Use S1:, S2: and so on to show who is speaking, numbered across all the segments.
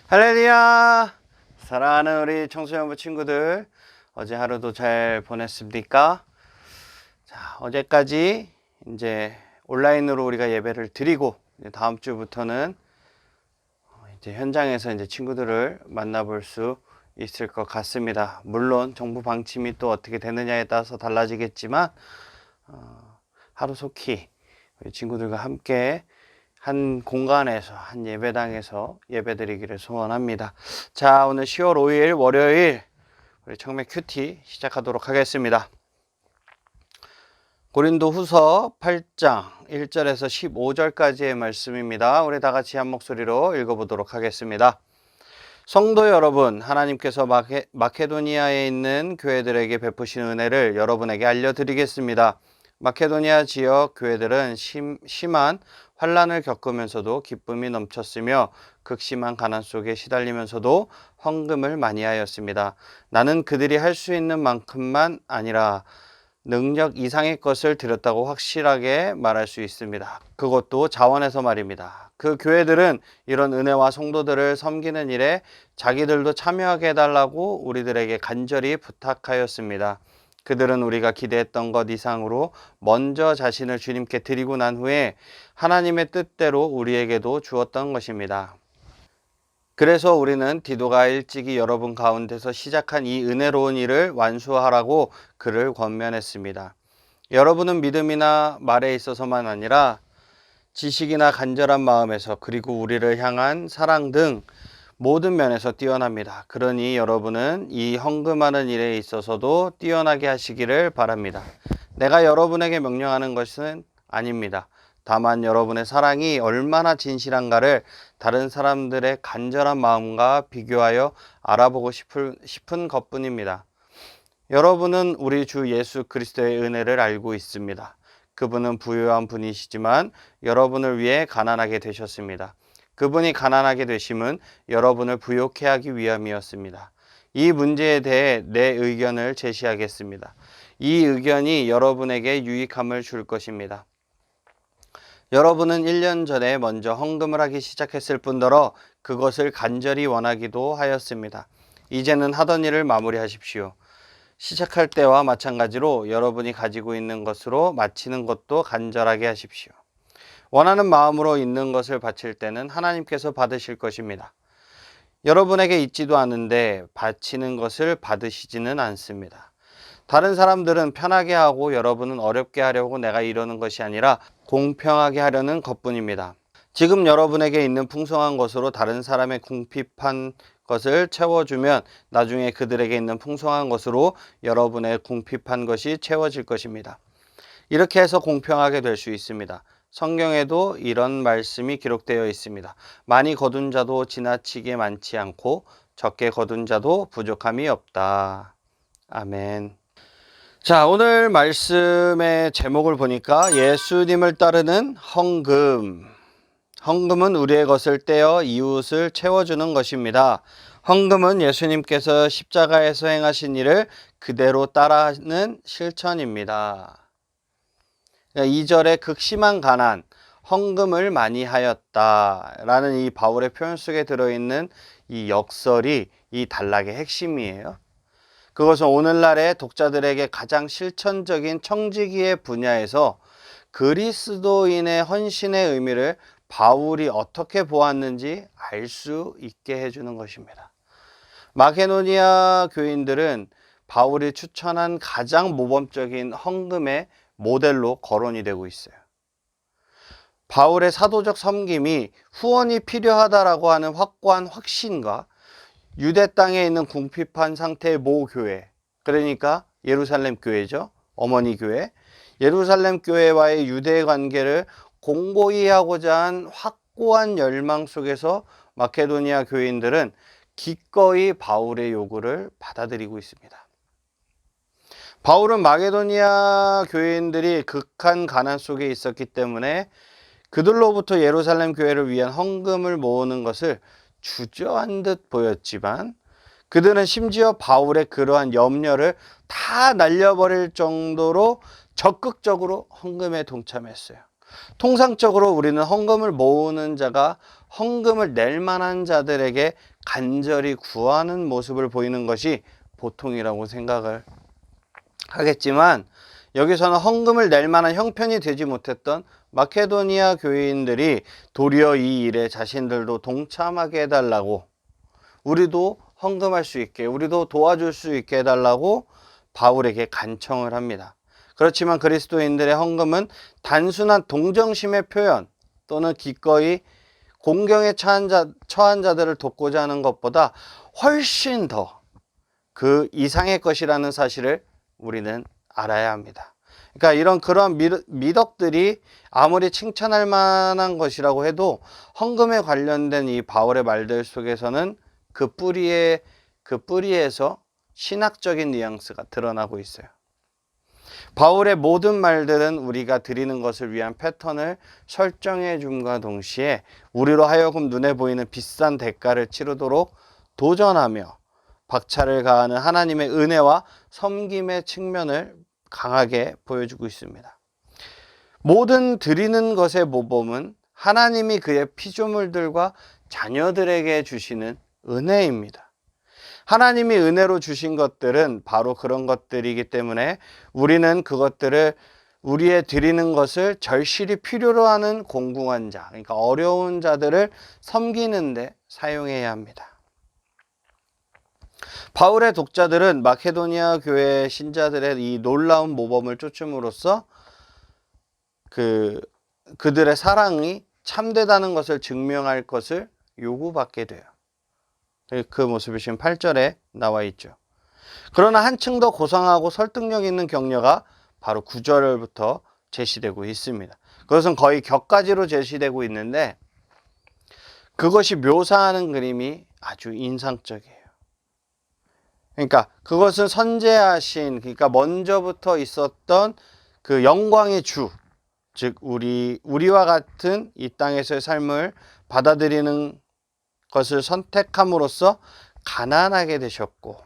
S1: 할렐루야! 사랑하는 우리 청소년부 친구들, 어제 하루도 잘 보냈습니까? 자, 어제까지 이제 온라인으로 우리가 예배를 드리고, 이제 다음 주부터는 이제 현장에서 이제 친구들을 만나볼 수 있을 것 같습니다. 물론 정부 방침이 또 어떻게 되느냐에 따라서 달라지겠지만, 하루속히 우리 친구들과 함께 한 공간에서, 한 예배당에서 예배드리기를 소원합니다. 자, 오늘 10월 5일 월요일 우리 청매 큐티 시작하도록 하겠습니다. 고린도 후서 8장 1절에서 15절까지의 말씀입니다. 우리 다 같이 한 목소리로 읽어보도록 하겠습니다. 성도 여러분, 하나님께서 마케도니아에 있는 교회들에게 베푸신 은혜를 여러분에게 알려드리겠습니다. 마케도니아 지역 교회들은 심한 환난을 겪으면서도 기쁨이 넘쳤으며 극심한 가난 속에 시달리면서도 헌금을 많이 하였습니다. 나는 그들이 할 수 있는 만큼만 아니라 능력 이상의 것을 드렸다고 확실하게 말할 수 있습니다. 그것도 자원에서 말입니다. 그 교회들은 이런 은혜와 성도들을 섬기는 일에 자기들도 참여하게 해달라고 우리들에게 간절히 부탁하였습니다. 그들은 우리가 기대했던 것 이상으로 먼저 자신을 주님께 드리고 난 후에 하나님의 뜻대로 우리에게도 주었던 것입니다. 그래서 우리는 디도가 일찍이 여러분 가운데서 시작한 이 은혜로운 일을 완수하라고 그를 권면했습니다. 여러분은 믿음이나 말에 있어서만 아니라 지식이나 간절한 마음에서, 그리고 우리를 향한 사랑 등 모든 면에서 뛰어납니다. 그러니 여러분은 이 헌금하는 일에 있어서도 뛰어나게 하시기를 바랍니다. 내가 여러분에게 명령하는 것은 아닙니다. 다만 여러분의 사랑이 얼마나 진실한가를 다른 사람들의 간절한 마음과 비교하여 알아보고 싶은 것뿐입니다. 여러분은 우리 주 예수 그리스도의 은혜를 알고 있습니다. 그분은 부유한 분이시지만 여러분을 위해 가난하게 되셨습니다. 그분이 가난하게 되심은 여러분을 부욕해 하기 위함이었습니다. 이 문제에 대해 내 의견을 제시하겠습니다. 이 의견이 여러분에게 유익함을 줄 것입니다. 여러분은 1년 전에 먼저 헌금을 하기 시작했을 뿐더러 그것을 간절히 원하기도 하였습니다. 이제는 하던 일을 마무리하십시오. 시작할 때와 마찬가지로 여러분이 가지고 있는 것으로 마치는 것도 간절하게 하십시오. 원하는 마음으로 있는 것을 바칠 때는 하나님께서 받으실 것입니다. 여러분에게 있지도 않은데 바치는 것을 받으시지는 않습니다. 다른 사람들은 편하게 하고 여러분은 어렵게 하려고 내가 이러는 것이 아니라 공평하게 하려는 것뿐입니다. 지금 여러분에게 있는 풍성한 것으로 다른 사람의 궁핍한 것을 채워주면 나중에 그들에게 있는 풍성한 것으로 여러분의 궁핍한 것이 채워질 것입니다. 이렇게 해서 공평하게 될 수 있습니다. 성경에도 이런 말씀이 기록되어 있습니다. 많이 거둔 자도 지나치게 많지 않고 적게 거둔 자도 부족함이 없다. 아멘. 자, 오늘 말씀의 제목을 보니까 예수님을 따르는 헌금. 헌금은 우리의 것을 떼어 이웃을 채워주는 것입니다. 헌금은 예수님께서 십자가에서 행하신 일을 그대로 따라하는 실천입니다. 2절에 극심한 가난, 헌금을 많이 하였다라는 이 바울의 표현 속에 들어있는 이 역설이 이 단락의 핵심이에요. 그것은 오늘날의 독자들에게 가장 실천적인 청지기의 분야에서 그리스도인의 헌신의 의미를 바울이 어떻게 보았는지 알 수 있게 해주는 것입니다. 마케도니아 교인들은 바울이 추천한 가장 모범적인 헌금의 모델로 거론이 되고 있어요. 바울의 사도적 섬김이 후원이 필요하다라고 하는 확고한 확신과 유대 땅에 있는 궁핍한 상태의 모 교회, 그러니까 예루살렘 교회죠. 어머니 교회. 예루살렘 교회와의 유대 관계를 공고히 하고자 한 확고한 열망 속에서 마케도니아 교인들은 기꺼이 바울의 요구를 받아들이고 있습니다. 바울은 마게도니아 교인들이 극한 가난 속에 있었기 때문에 그들로부터 예루살렘 교회를 위한 헌금을 모으는 것을 주저한 듯 보였지만 그들은 심지어 바울의 그러한 염려를 다 날려버릴 정도로 적극적으로 헌금에 동참했어요. 통상적으로 우리는 헌금을 모으는 자가 헌금을 낼 만한 자들에게 간절히 구하는 모습을 보이는 것이 보통이라고 생각을 하겠지만, 여기서는 헌금을 낼 만한 형편이 되지 못했던 마케도니아 교회인들이 도리어 이 일에 자신들도 동참하게 해달라고, 우리도 헌금할 수 있게, 우리도 도와줄 수 있게 해달라고 바울에게 간청을 합니다. 그렇지만 그리스도인들의 헌금은 단순한 동정심의 표현 또는 기꺼이 공경에 처한 자들을 돕고자 하는 것보다 훨씬 더 그 이상의 것이라는 사실을 우리는 알아야 합니다. 그러니까 그런 미덕들이 아무리 칭찬할 만한 것이라고 해도 헌금에 관련된 이 바울의 말들 속에서는 그 뿌리에서 신학적인 뉘앙스가 드러나고 있어요. 바울의 모든 말들은 우리가 드리는 것을 위한 패턴을 설정해 줌과 동시에 우리로 하여금 눈에 보이는 비싼 대가를 치르도록 도전하며 박차를 가하는 하나님의 은혜와 섬김의 측면을 강하게 보여주고 있습니다. 모든 드리는 것의 모범은 하나님이 그의 피조물들과 자녀들에게 주시는 은혜입니다. 하나님이 은혜로 주신 것들은 바로 그런 것들이기 때문에 우리는 그것들을 우리의 드리는 것을 절실히 필요로 하는 공궁한 자, 그러니까 어려운 자들을 섬기는 데 사용해야 합니다. 바울의 독자들은 마케도니아 교회 신자들의 이 놀라운 모범을 쫓음으로써 그들의 사랑이 참되다는 것을 증명할 것을 요구받게 돼요. 그 모습이 지금 8절에 나와 있죠. 그러나 한층 더 고상하고 설득력 있는 격려가 바로 9절부터 제시되고 있습니다. 그것은 거의 격가지로 제시되고 있는데 그것이 묘사하는 그림이 아주 인상적이에요. 그러니까 그것은 선재하신, 그러니까 먼저부터 있었던 그 영광의 주, 즉 우리와 같은 이 땅에서의 삶을 받아들이는 것을 선택함으로써 가난하게 되셨고,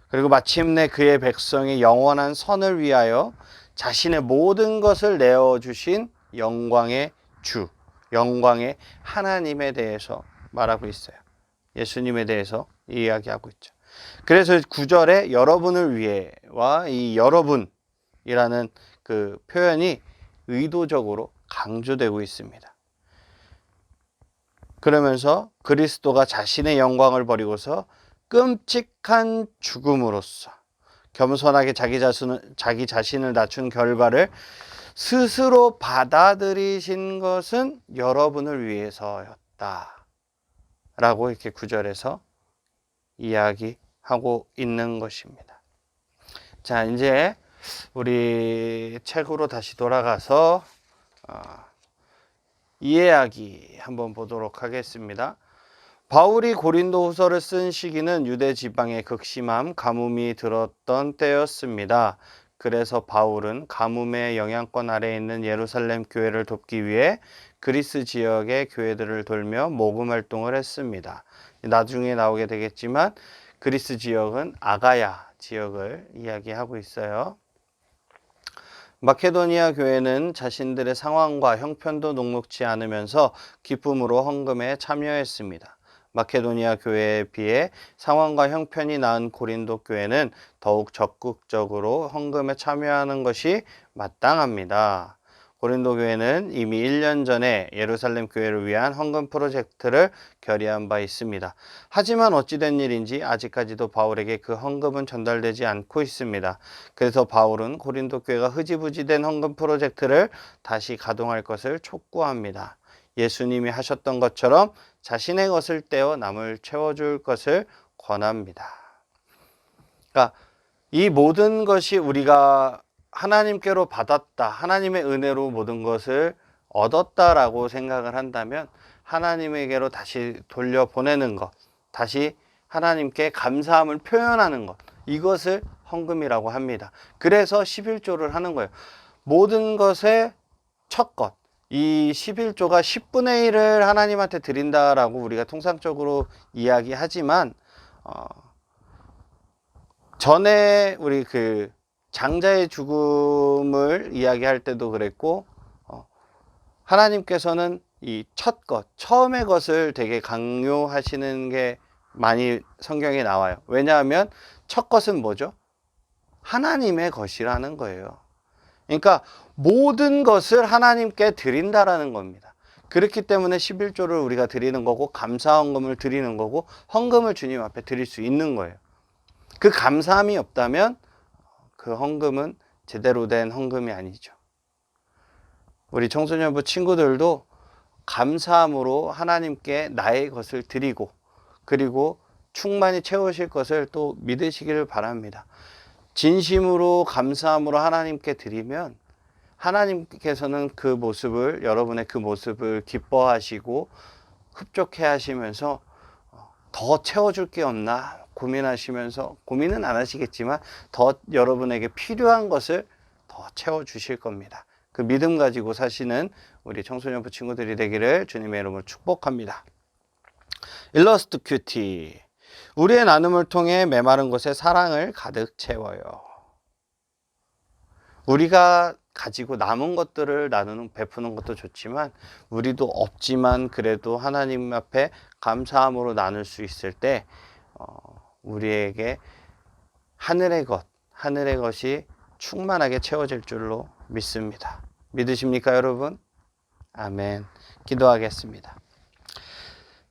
S1: 그리고 마침내 그의 백성의 영원한 선을 위하여 자신의 모든 것을 내어주신 영광의 주, 영광의 하나님에 대해서 말하고 있어요. 예수님에 대해서 이야기하고 있죠. 그래서 9절에 여러분을 위해와 이 여러분이라는 그 표현이 의도적으로 강조되고 있습니다. 그러면서 그리스도가 자신의 영광을 버리고서 끔찍한 죽음으로써 겸손하게 자기 자신을 낮춘 결과를 스스로 받아들이신 것은 여러분을 위해서였다 라고 이렇게 9절에서 이야기하고 있는 것입니다. 자, 이제 우리 책으로 다시 돌아가서 이해하기 한번 보도록 하겠습니다. 바울이 고린도후서를 쓴 시기는 유대 지방의 극심함, 가뭄이 들었던 때였습니다. 그래서 바울은 가뭄의 영향권 아래에 있는 예루살렘 교회를 돕기 위해 그리스 지역의 교회들을 돌며 모금 활동을 했습니다. 나중에 나오게 되겠지만 그리스 지역은 아가야 지역을 이야기하고 있어요. 마케도니아 교회는 자신들의 상황과 형편도 녹록지 않으면서 기쁨으로 헌금에 참여했습니다. 마케도니아 교회에 비해 상황과 형편이 나은 고린도 교회는 더욱 적극적으로 헌금에 참여하는 것이 마땅합니다. 고린도 교회는 이미 1년 전에 예루살렘 교회를 위한 헌금 프로젝트를 결의한 바 있습니다. 하지만 어찌된 일인지 아직까지도 바울에게 그 헌금은 전달되지 않고 있습니다. 그래서 바울은 고린도 교회가 흐지부지된 헌금 프로젝트를 다시 가동할 것을 촉구합니다. 예수님이 하셨던 것처럼 자신의 것을 떼어 남을 채워줄 것을 권합니다. 그러니까 이 모든 것이 우리가 하나님께로 받았다, 하나님의 은혜로 모든 것을 얻었다라고 생각을 한다면 하나님에게로 다시 돌려보내는 것, 다시 하나님께 감사함을 표현하는 것, 이것을 헌금이라고 합니다. 그래서 11조를 하는 거예요. 모든 것의 첫 것, 이 11조가 10분의 1을 하나님한테 드린다라고 우리가 통상적으로 이야기하지만 전에 우리 장자의 죽음을 이야기할 때도 그랬고 하나님께서는 이 첫 것, 처음의 것을 되게 강요하시는 게 많이 성경에 나와요. 왜냐하면 첫 것은 뭐죠? 하나님의 것이라는 거예요. 그러니까 모든 것을 하나님께 드린다라는 겁니다. 그렇기 때문에 11조를 우리가 드리는 거고, 감사헌금을 드리는 거고, 헌금을 주님 앞에 드릴 수 있는 거예요. 그 감사함이 없다면 그 헌금은 제대로 된 헌금이 아니죠. 우리 청소년부 친구들도 감사함으로 하나님께 나의 것을 드리고, 그리고 충만히 채우실 것을 또 믿으시기를 바랍니다. 진심으로 감사함으로 하나님께 드리면 하나님께서는 그 모습을, 여러분의 그 모습을 기뻐하시고 흡족해 하시면서 더 채워줄 게 없나 고민하시면서, 고민은 안 하시겠지만 더 여러분에게 필요한 것을 더 채워주실 겁니다. 그 믿음 가지고 사시는 우리 청소년부 친구들이 되기를 주님의 이름으로 축복합니다. 일러스트 큐티. 우리의 나눔을 통해 메마른 곳에 사랑을 가득 채워요. 우리가 가지고 남은 것들을 나누는, 베푸는 것도 좋지만, 우리도 없지만 그래도 하나님 앞에 감사함으로 나눌 수 있을 때 우리에게 하늘의 것이 충만하게 채워질 줄로 믿습니다. 믿으십니까, 여러분? 아멘. 기도하겠습니다.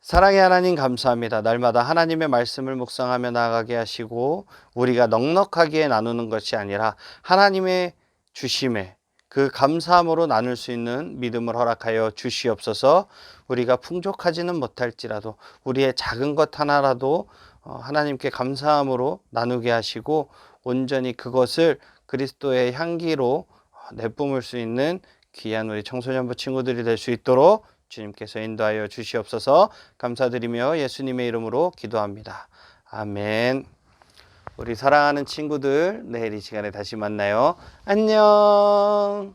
S1: 사랑의 하나님, 감사합니다. 날마다 하나님의 말씀을 묵상하며 나아가게 하시고, 우리가 넉넉하게 나누는 것이 아니라 하나님의 주심에 그 감사함으로 나눌 수 있는 믿음을 허락하여 주시옵소서. 우리가 풍족하지는 못할지라도 우리의 작은 것 하나라도 하나님께 감사함으로 나누게 하시고, 온전히 그것을 그리스도의 향기로 내뿜을 수 있는 귀한 우리 청소년부 친구들이 될 수 있도록 주님께서 인도하여 주시옵소서. 감사드리며 예수님의 이름으로 기도합니다. 아멘. 우리 사랑하는 친구들, 내일 이 시간에 다시 만나요. 안녕.